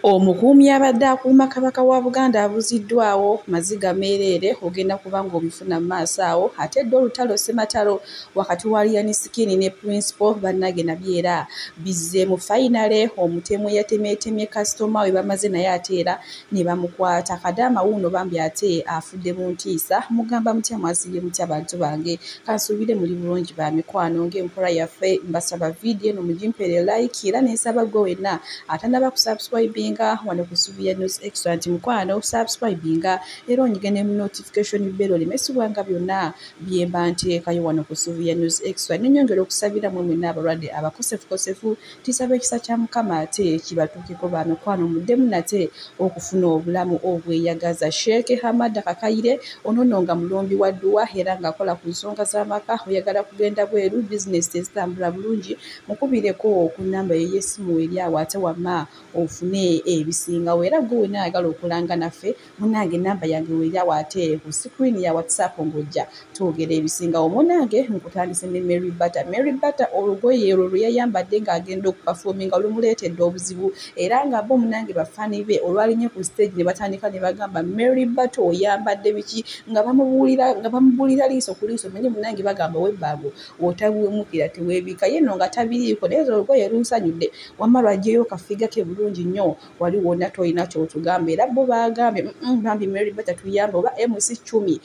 Omukuumi abadde akuuma Kabaka wa Buganda abuziddwawo maziga meereere ogenda kuba ng'obifuna mu maaso awo ate dde olutalo Ssematalo wakati wa Ryan Skin ne Principal bannage nabyo era bizze mu fayinale omutemu eyatemeetemye kasitoma we bamaze naye ate era ne bamukwata Kadaama wuuno bambi ate afudde mu ntiisa mugamba mutya mwasibye mutya bantu bange kansuubire muli bulungi ba mikwano ng'enkola yaffe mbasaba vidiyo eno mugimpere like era n'ensaba gwe wenna atannaba kusubscribinga wano ku Subiya News Extra nti mukwano subscribinga era onyigene mu notification bell olimesibwanga byonna bye mba nteekayo wano ku Subiya News Extra n'ennyongera okusabira mwe mwenna abalwadde abakosefukosefu tisaba ekisa kya Mukama ate kibatuukeko ba mikwano muddemu nate okufuna obulamu obweyagaza. Sheikh Hamad Kakayire onono nga mulombi wa dduwa era ng'akola ku nsonga z'amaka oyagala kugenda bweru bizinesi ezitambula bulungi mukubireko ku nnamba y'essimu eri awo ate wamma ofune ebisingawo era gwe wena ayagala okulanga naffe munange ennamba yange weri awo ate ku sikirini ya WhatsApp ng'ojja twogera ebisingawo. Munange nkutandise ne Mary Butter olugoye olwo lwe yayambadde ng'agenda okupafoominga olumuleetedde obuzibu era nga bo munange bafaani be olwalinye ku stage ne batandika ne bagamba Mary Butter oyambadde biki nga bamubuulira liiso ku liiso menye munange bagamba webbago otabuwemukira teweebika ye nno nga tabiriiko naye olugoye lunsanyudde wamma lwajjeyo kafiga ke bulungi nnyo wali wonna toyina kyotugamba era bo bagambye bambi Mary Butter tuyambe oba MC10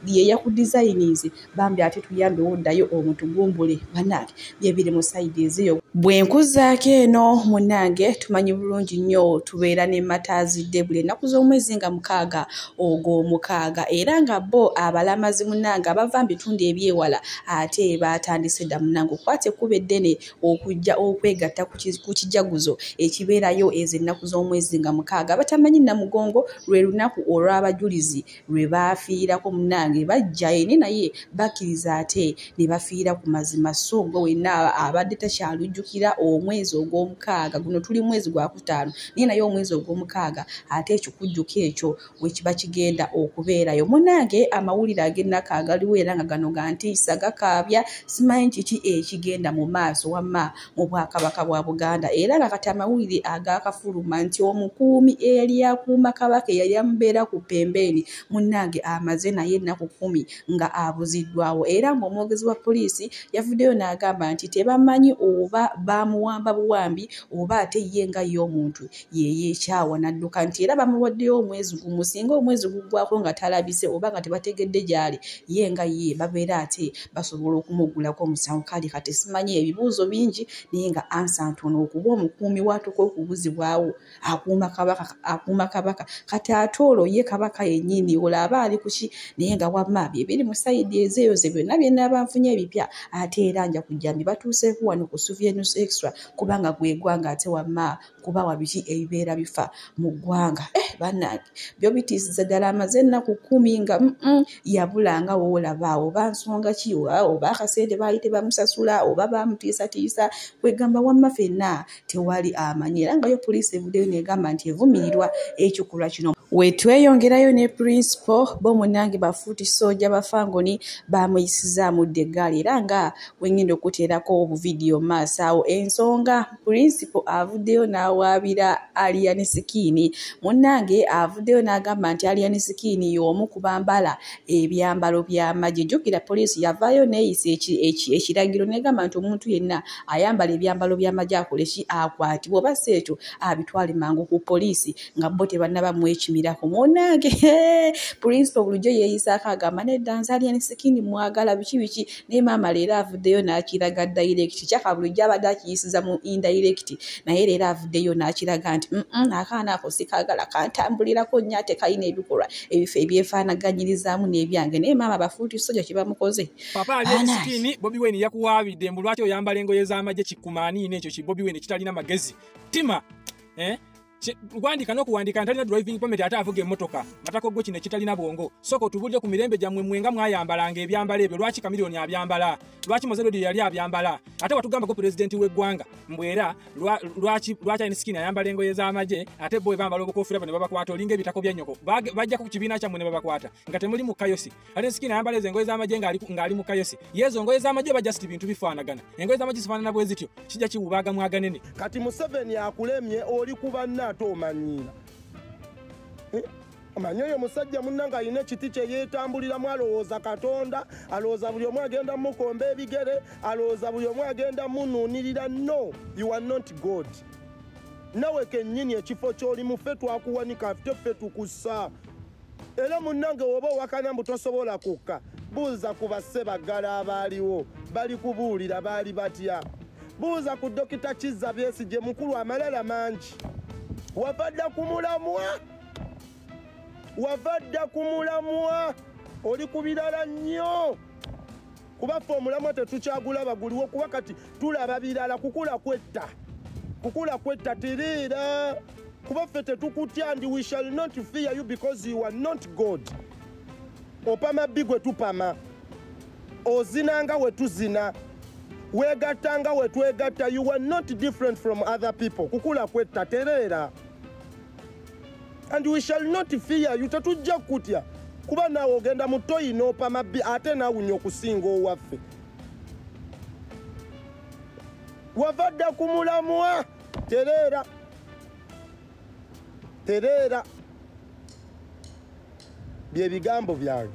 ye yaku designings bambi ate tuyambe woddayo omutugumbule banange byebiri mu side eziyo bwe nkuzaako eno munange tumanyi bulungi nnyo tubeera ne matazidde buli ennaku z'omwezi nga 6 ogw'omukaaga era nga bo abalamazi munange abava mu bitundu ebyewala ate batandise dda munange okwate kuba eddene okujja okwegatta ku kijaguzo ekibeerayo ezo ennaku z'omwezi nga 6 batamanyi Namugongo lwe lunaku olw'abajulizi lwe baafiirako munange bajja eni naye bakkiriza ate ne bafiira ku mazima so gwe wenna abadde takyalujjukira omwezi ogw'omukaaga guno tuli mwezi gwa kutaano naye naye omwezi ogw'omukaaga ate ekikujjuko ekyo we kiba kigenda okubeerayo munange amawulire ag'ennaku agaliwo era nga gano ga ntiisa gakaabya simanyi kiki ekigenda mu maaso wamma mu Bwakabaka bwa Buganda era nga kati amawulire agakafuluma nti omukuumi eyali akuuma Kabaka eyali amubeera ku pembeeni munange amaze naye ennaku 10 nga abuziddwawo era ng'omwogezi wa poliisi yavuddeyo n'agamba nti tebamanyi oba bamuwamba buwambi oba ate ye nga ye omuntu yeekyawa n'adduka nti era bamuwaddeyo omwezi gumu singa omwezi guggwako nga talabise oba nga tebategedde gy'ali ye nga ye babeera ate basobola okumuggulako omusango kale kati simanyi ebibuuzo bingi naye nga ansa ntono okuba omukuumi watuuka okubuzibwawo akuuma Kabaka kati ate olwo ye Kabaka yennyini olaba ali kuki naye nga wamma byebiri mu sayidi ezeeyo ze byonna byenaba nfunye ebipya ate era nja kujja mbibatuuseeko wano ku Subiya News Extra kubanga gwe ggwanga ate wamma kubawa biki ebibeera bifa mu ggwanga bannange byo bitiisiza ddala amaze ennaku 10 nga yabulanga woolaba oba nsonga ki oba akasente baali tebamusasula oba bamutiisatiisa kwegamba wamma ffenna tewali amanyi era nga yo poliisi evuddeyo negamba nti evumirirwa ekikolwa kino wetweyongerayo ne Principal bo munange bafuuti soja bafangoni bamuyisizaamu dde eggaali era nga wengenda okuteerako obuvidiyo maaso awo ensonga Principal avuddeyo n'awaabira Ryan Skin munange avuddeyo n'agamba nti Ryan Skin y'omu ku bambala ebyambalo by'amagye jjukira poliisi yavaayo neeyisa ekiragiro negamba nti omuntu yenna ayambala ebyambalo by'amagye akole ki akwatibwa oba si ekyo abitwale mangu ku poliisi nga bo tebannaba mwekimirako munange Principal bulijjo yeeyisaako agamba nedda nze Ryan Skin mwagala biki naye maama leero avuddeyo n'akiraga direct kyaka bulijjo abadde akiyisiza mu indirect naye leero avuddeyo n'akiraga nti akaana ako sikaagala kantambulirako nnyo ate kalina ebikolwa ebifo ebyefaanaganyirizaamu n'ebyange naye maama bafuuti soja kye bamukoze papa Ryan Skin Bobi Wine yakuwaabidde mbu lwaki oyambala engoye z'amagye kikumaaniine ekyo ki Bobi Wine kitalina magezi tima Gwandika n'okuwandika ntalina driving permit ate avuga emmotoka matako gwe kino kitalina bwongo soko tubulire ku mirembe gyammwe mwenga mwayambalanga ebyambala ebyo lwaki Chameleone abyambala lwaki Mozedo yali abyambala ate watugamba ko president w'eggwanga mbwera lwaki Ryan Skin ayambala engoye z'amagye ate bo bambala obukofira bane babakwata olinga ebitako bya nnyoko bajja ku kibiina kyammwe ne babakwata nga temuli mu kayosi Ryan Skin ayambala engoye z'amagye ng'ali mu kayosi yezo engoye z'amagye bajja just bintu bifaanagana engoye z'amagye zifaanana bwe zityo kijja kiwubaga mwaganene kati Museveni akulemye oli kubanna ate omanyira amanyi oyo musajja munnanga alina ekiti kye yeetambuliramu alowooza Katonda alowooza buli omu agenda mukomba ebigere alowooza buli omu agenda munuunirira. No, you are not God. Nawe kennyini ekifo ky'olimu ffe twakuwanika ate ffe tukussa. Era munnange oba owakana mbu tosobola kukka buuza ku basse baggala abaaliwo bali kubuulira baali batya. Buuza ku Dokita Kizza Besigye mukulu amalala mangi. Wavadda ku mulamwa oli ku birala nnyo kuba ffe omulamwa tetukyagulaba guliwo kuba kati tulaba birala kukula kwetta tereera kuba ffe tetukutya and we shall not fear you because you are not God. Opama bigwe tupama ozinanga we tuzina wegattanga we twegatta. You are not different from other people. Kukula kwetta tereera and we shall not fear you. Tetujja kutya kuba naawe ogenda mu toyi n'opama ate naawunya okusinga owaffe. Wavadda ku mulamwa tereera bye bigambo byange.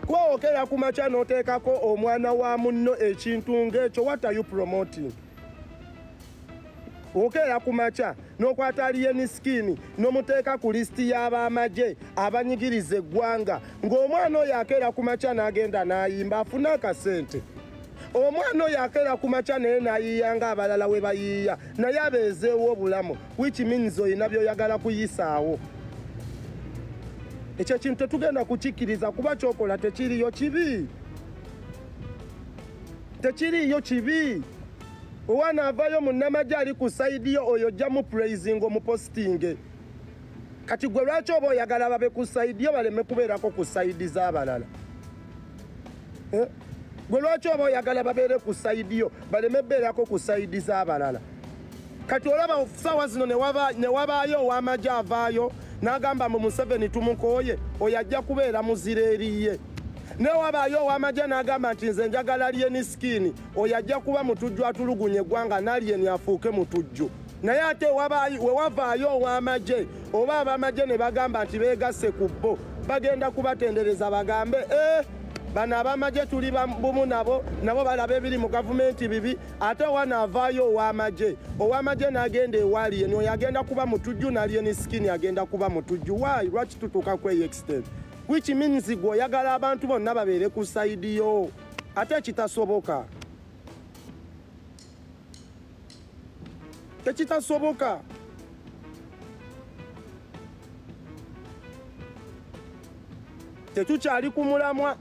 Kuba okera ku makya n'oteekako omwana wa munno ekintu ng'ekyo, what are you promoting? Okera ku makya n'okwata Alien Skin n'omuteeka ku lisiti y'abamagye abanyigiriza eggwanga ng'omwana oyo akeera ku makya n'agenda n'ayimba afuna akasente. Omwana oyo akeera ku makya naye n'ayiiya ng'abalala we bayiiya naye abeezeewo obulamu, which means oyina by'oyagala kuyisaawo. Ekyo kintu tetugenda kukikkiriza kuba kyokola tekiriyo kibi. Owana avayo munnamagye ali ku sayidi yo oyo ojja mu praising omupostinge. Kati gwe lwaki oba oyagala babe ku sayidi yo baleme kubeerako ku sayidi z'abalala? Gwe lwaki oba oyagala babeere ku sayidi yo baleme beerako ku sayidi z'abalala? Kati olaba ssaawa zino ne wabaayo ow'amagye avaayo n'agamba mu Museveni tumukooye, oyo ajja kubeera muzira eriye. Ne wabaayo ow'amagye n'agamba nti nze njagala Alien Skin, oyo ajja kuba mutujju atulugunye eggwanga n'Alien afuuke mutujju. Naye ate we wavaayo ow'amagye oba ab'amagye ne bagamba nti beegasse ku bo, bagenda kubatendereza bagambe bano ab'amagye tuli bumu nabo balaba ebiri mu gavumenti bibi. Ate wanaavaayo ow'amagye n'agenda ewa Alien, oyo agenda kuba mutujju n'Alien Skin agenda kuba mutujju. Why? Lwaki tutuuka ku extent? Which means gwe oyagala abantu bonna babeere ku sayidi yo, ate tekitasoboka. Tetukyali ku mulamwa.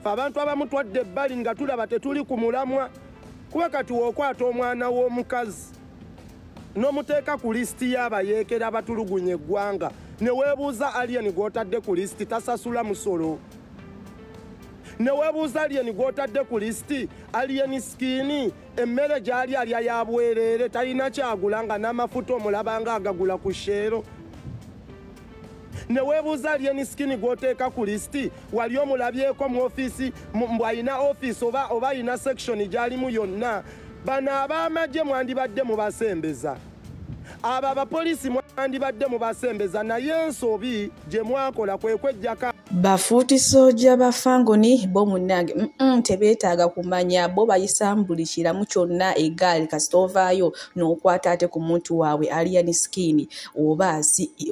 Ffe abantu abamu twadde ebbali nga tulaba tetuli ku mulamwa. Kuba kati wookwata omwana w'omukazi n'omuteeka ku lisiti y'abayeekera abatulugunya eggwanga ne weebuuza Alien gw'otadde ku lisiti tasasula musolo. Ne weebuuza Alien gw'otadde ku lisiti Alien Skin emmere gy'ali alya ya bwereere talina kyagula nga n'amafuta omulaba nga agagula ku sheero. Ne weebuuza Alien Skin gw'oteeka ku lisiti wali omulabyeko mu ofiisi bw'alina ofiisi oba alina section gy'alimu yonna. Bano ab'amagye mwandibadde mubasembeza, abo abapoliisi mwandibadde mubasembeza, naye ensobi gye mwakola kwe kwejjaka. Bafuuti soja ba Fangoni bo munnange tebeetaaga kumanya, bo bayisa buli kiramu kyonna eggaali kasita ovaayo n'okwata ate ku muntu waabwe Alien Skin oba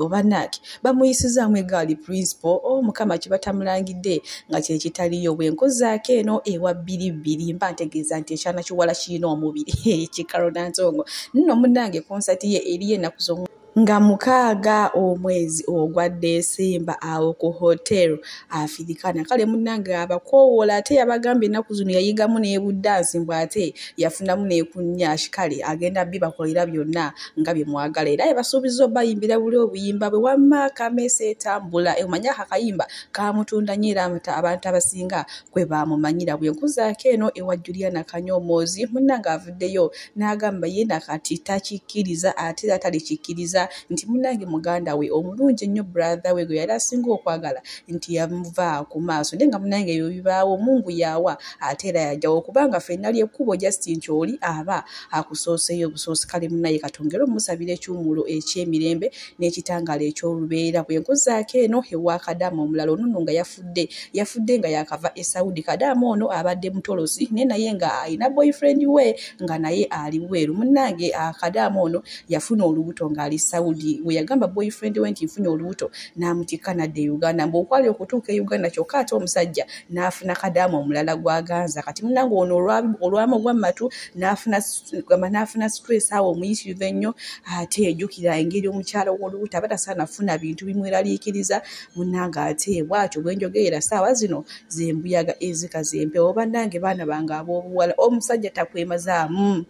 oba Naki bamuyisizaamu eggaali principal mukama kye batamulangidde nga kye kitaliyo. Bwe nkozaako eno ewa bbiri mba ntegeeza nti ekyana kiwala kirina omubiri kikarona nsongo nno munnange konsati ye eriyo ennaku z'omu nga 6 omwezi ogwa Desemba awo ku hotel Afirikana. Kale munnange abakoowola ate yabagambye ennaku zino yayigamu n'ebuddansi mbw ate yafunamu n'ekunyashi. Kale agenda bibakolera byonna nga bye mwagala era yabasuubiza obayimbira buli obuyimba bwe wamma Kamesa etambula. Omanya akayimba kamutunda nnyo era abantu abasinga kwe bamumanyira. Bwe nkuzaako eno ewa Juliana Kanyomoozi munnange avuddeyo n'agamba ye nakati takikkiriza ate era talikikkiriza amubuulira nti munnange muganda we omulungi ennyo brother we gwe yali asinga okwagala nti yamuva ku maaso naye nga munnange ebyo bibaawo Mungu yaawa ate era yajjawo kubanga ffenna ly'ekkubo Justin Kyoli aba akusooseyo busoosi kale munnaye katongera omusabira ekyumulo eky'emirembe n'ekitangaala eky'olubeera bwe nkuzaako eno ewa Kadaama omulala ono nga yafudde nga yakava e Saudi. Kadaama ono abadde mutolosi naye nga alina boyfriend we nga naye ali bweru munnange Kadaama ono yafuna olubuto ng'ali Saudi we yagamba boyfriend we nti nfunye olubuto n'amutikka nadde Uganda mbokwali okutuuka e Uganda kyokka ate omusajja n'afuna Kadaama omulala gwaganza kati munnange ono olwama ogwammatu n'afuna stress awo omuyitirivu ennyo ate ejjukira engeri omukyala w'olubuto aba tasaana funa bintu bimweraliikiriza munnange ate bw'atyo bwe njogerera ssaawa zino zembuyaga ezikaze empewo bannange baana bange ab'obuwala omusajja takwemazaamu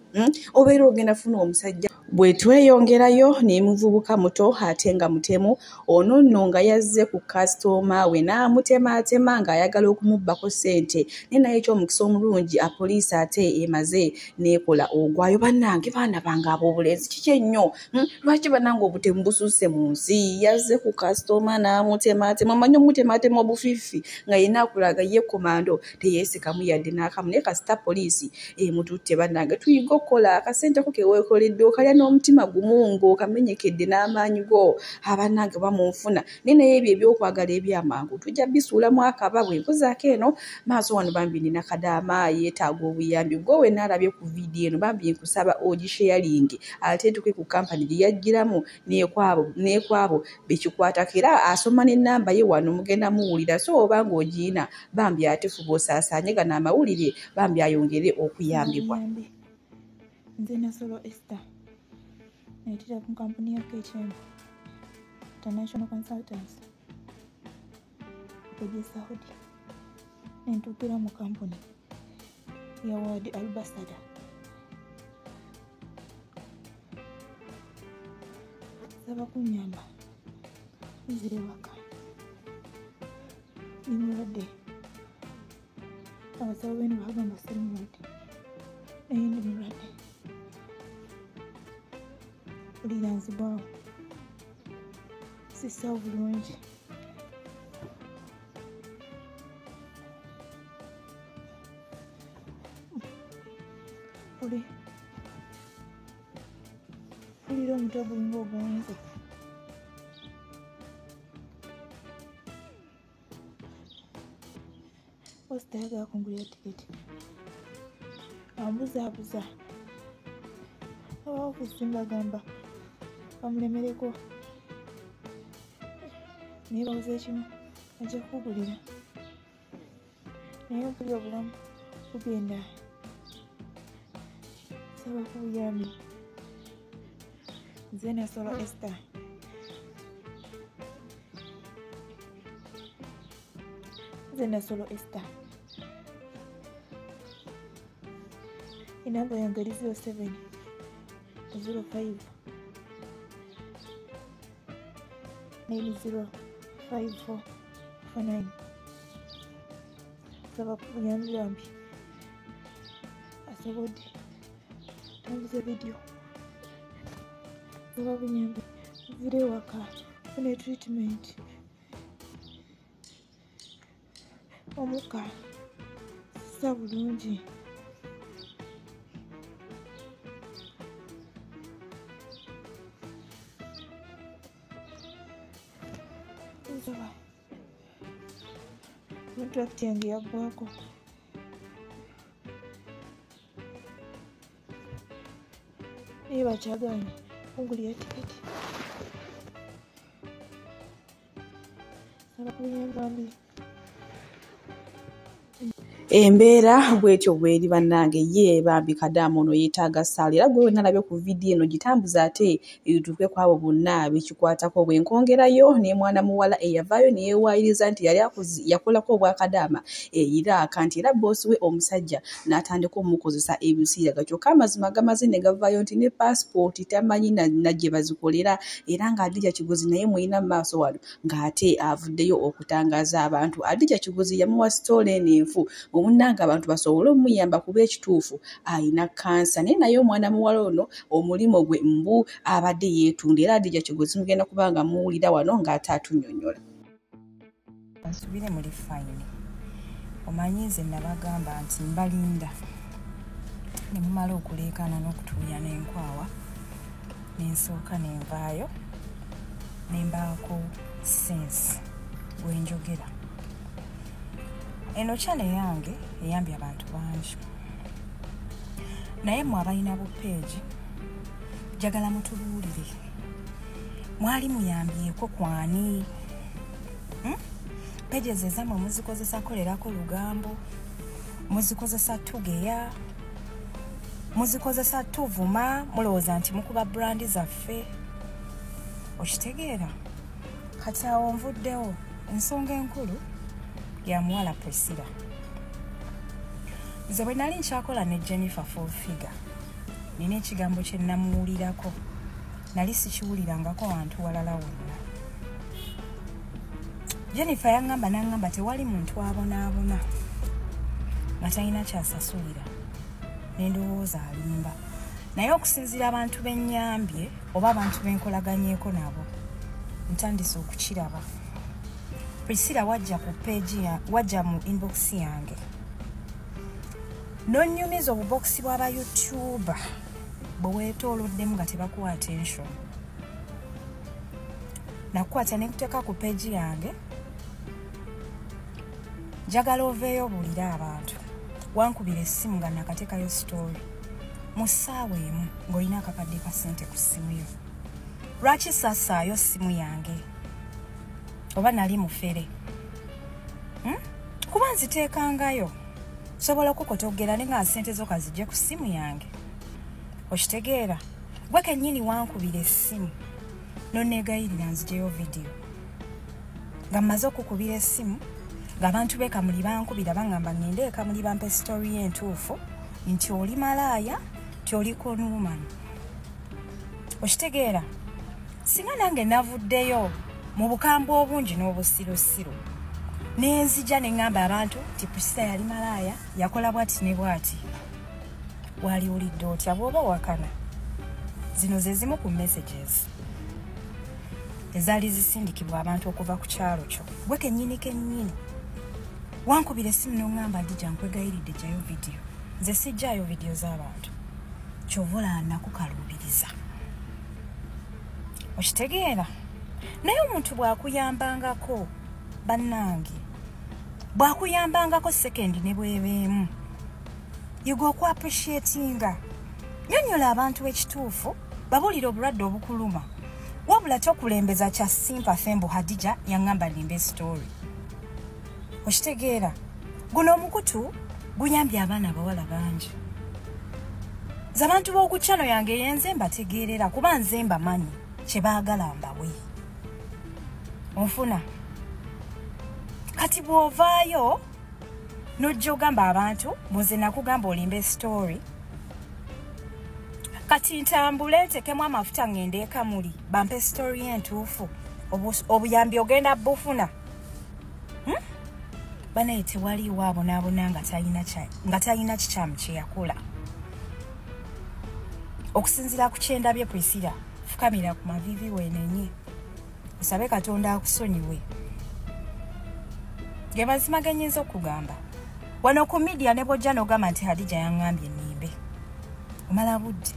obeera ogenda funa omusajja bwe tweyongerayo n'emuvubuka muto ate nga mutemu ono nno nga yazze ku kasitoma we n'amutemaatema ng'ayagala okumubbako ssente naye naye ekyomukisa omulungi apoliisi ate emaze n'ekola ogwayo bannange baana bange ab'obulenzi kiki ennyo lwaki bannange obutemu bususse mu nsi yazze ku kasitoma n'amutemaatema omanyi omutemaatema obufiifi nga yenna akulaga ye komando teyeesikamu yadde n'akamu naye kasita poliisi emututte bannange tuyiga okukola akasente ko keweekoledde okalya n'omutima gumu ng'okamenyekedde n'amaanyi go abannange bamunfuna naye naye ebyo ebyokwagala ebyamangu tujja bisuulamu akaba bwe nkuzaako eno maaso wano bambi nina Kadaama yeetaaga obuyambi gwe naalabye ku vidiyo eno bambi nkusaba ogisharingi ate tuke ku kampani gye yajjiramu n'ekwabo bekikwatako era asoma n'ennamba ye wano mugenda muwulira so oba ng'ogiina bambi ate fuba osaasaanye gano amawulire bambi ayongere okuyambibwa. Nze Nasolo Esther naitira ku kampuni ya KHM International Consultants kujja Saudi nentukira mu kampuni ya Wadi Albasada saba kunyamba nzire waka nimulwadde abasawo bene bagamba sirimulwadde naye ndi mulwadde uliranzibwawo sisaawo bulungi ulira omutwe gulinga ogonze ositayagala kungulira tiketi ambuzaabuza abaofisi mbagamba bamulemereko naye babuza ekimu ajja kukugulira naye okuli obulamu bugenda saba kubuyambi. Nze Nasolo Esther inamba yange eri 07 05 905449 saba kubuyambi bambi asobodde tambuza vidiyo saba bunyambi vire waka fune treatment omuka sisa bulungi nsaba kontrakiti yange yaggwako naye bakyagaanye kungulira tiketi saba kunyambambi embeera bwetyo bweri bannange ye bambi Kadaama ono yeetaaga ssaala era gwe nalabye ku vidiyo eno gitambuza ate etuuke ku abo bonna bekikwatako bwe nkongerayo ne mwana muwala eyavaayo neyewaayiriza nti yali yakolako obwa Kadaama eyiraaka nti era boosi we omusajja n'atandika omukozesa ebisiiraga kyokka amazima gamaze ne gavaayo nti ne paasipooti tamanyi najje bazikolera era nga Adija Kigozi naye muyina mu maaso wano ng'ate avuddeyo okutangaaza abantu. Adija Kigozi yamuwa sitoole n'enfu omunanga abantu basobole omuyamba kuba ekituufu ayina kansa naye naye omwana muwala ono omulimo gwe mbu abadde yeetunda era Adija Kigozi mugenda kubanga muwulira wano ng'ate atunnyonnyola. Nsubire muri fayini omanyi nze nabagamba nti mbalinda ne mumala okuleekana n'okutuuya n'enkwawa nensooka nenvaayo nembaako sense wenjogera. Eno channel yange eyambye abantu bangi naye mmwe abalina bupeegi njagala mutubuulire mwali muyambyeko kwani? Pages ezammwe muzikozesa kolerako lugambo, muzikozesa tugeya, muzikozesa tuvuma, mulowooza nti mukuba brandi zaffe. Okitegeera? Kati awo nvuddewo ensonga enkulu ya muwala Priscilla. Nze bwe nali nkyakola ne Jennifer Fulfiga nina ekigambo kye namuwulirako nali sikiwulirangako wantu walala wonna. Jennifer n'angamba tewali muntu abonaabona nga talina kyasasulira n'endowooza alimba naye okusinziira abantu bennyambye oba abantu benkolaganyeko nabo ntandise okukiraba. Priscilla wajja ku page wajja mu inbox yange nonyumiza obubokisi bw'aba YouTuber bwe weetooloddemu nga tebakuwa attention. Nakukwata ne kuteeka ku page yange njagala oveeyo obuulire abantu wankubira essimu nga nakateekayo story mu ssaawa emu ng'olina akakadde ka ssente ku ssimu yo. Lwaki saasaayo ssimu yange oba nali mufere? Kuba nziteekangayo sobola okukotogera ne nga ssente zo kazijje ku ssimu yange. Okitegeera? Gwe kennyini wankubira essimu nonneegayirira nzijeyo vidiyo nga mmaze okukubira essimu ng'abantu b'ekamuli bankubira bangamba ngende ekamuli bampe sitori entuufu nti oli malaaya nti oli konuumani. Okitegeera? Singa nange navuddeyo mu bukambwe obungi n'obusirosiro nenzija ne ngamba abantu nti Priscilla yali malaaya yakola bwati ne bwati, waliwulidde otya? Bw'oba wakana zino ze zimu ku messages ezaali zisindikibwa abantu okuva ku kyalo kyo. Gwe kennyini wankubira essimu n'ongamba Adija nkwegayiridde jjayo vidiyo. Nze sijjaayo vidiyo z'abantu kyova olaba nakukaluubiriza. Okitegeera? Naye omuntu bw'akuyambangako bannange, bw'akuyambangako sekendi ne bwebeemu yiga okwapreciatinga. Nnyonnyola abantu ekituufu babuulira obulwadde obukuluma wabula tokulembeza kya sympathy mbu Adija yaŋŋamba limbe story. Okitegeera? Guno omukutu guyambye abaana abawala bangi. Nze abantu b'oku channel yange yenze mbategeerera kuba nze mbamanyi kye baagala mbawe. Onfuna? Kati bw'ovaayo n'ojja ogamba abantu muze nakugamba olimbe story, kati ntambule ntekemu amafuta ngende ekamuli bampe story entuufu, obuyambi ogenda bufuna. Banaye tewaliwo abonaabona nga talina kikyamu kye yakola. Okusinziira ku kyendabye Priscilla, fukamira ku mavivi weenenye osabe Katonda akusonyiwe. Ge mazima ge nnyinza okugamba wano ku media ne bw'ojja n'ogamba nti Adija yaŋŋambye nnimbe omala budde.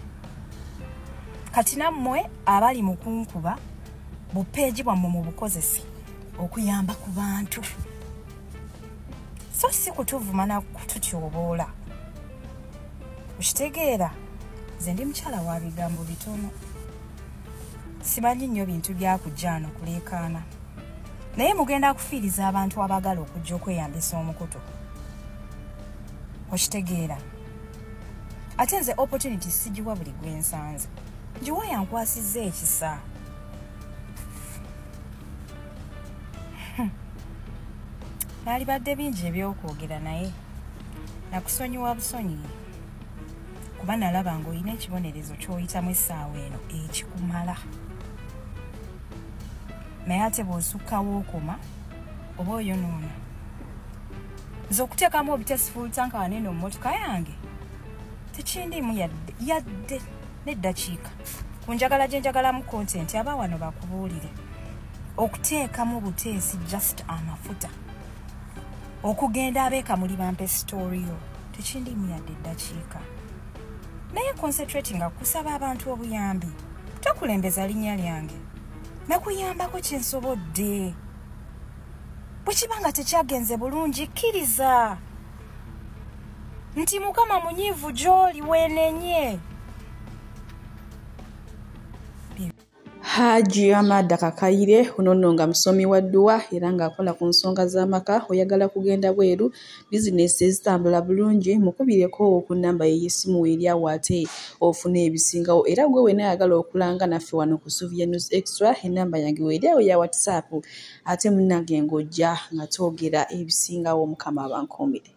Kati nammwe abali mu kunkuba bupeegi bwammwe mu bukozesi okuyamba ku bantu, so si kutuvuma na kututyoboola. Okitegeera? Nze ndi mukyala wa bigambo bitono, simanyi nnyo bintu byakujjaano kuleekaana, naye mugenda kufiiriza abantu abagala okujja okweyambisa omukutu. Okitegeera? Ate nze opportunity sigiwa buli gwensanze, ngiwa yankwasizza ekisa. Nalibadde bingi ebyokwogera naye nakusonyiwa busonyiyi kuba nalaba ng'olina ekibonerezo ky'oyitamu essaawa eno ekikumala. Naye ate bw'osukkawo okoma oba oyonoona nze okuteekamu obutesifulu tanka wanene mu mmotoka yange tekindimu yadde n'eddakiika ku njagala gye njagalamu content aba wano bakubuulire okuteekamu buteesi just amafuta okugenda abeeka muli bampe storio tekindimu yadde eddakiika naye concentrating kusaba abantu obuyambi tokulembeza linnya lyange nakuyambako kyensobodde bwe kiba nga tekyagenze bulungi kkiriza nti mukama munyiivu gy'oli weenenye. Haji Amada Kakayire ono nga musomi wa dduwa era ng'akola ku nsonga z'amaka oyagala kugenda bweru bizinesi ezitambula bulungi mukubireko ku nnamba y'essimu eryawo ate ofune ebisingawo era gwe wena ayagala okulanga naffe wano ku Sylvia News Extra ennamba yange eryawo ya WhatsApp ate munnange ng'ojja nga twogera ebisingawo mukama abankomere.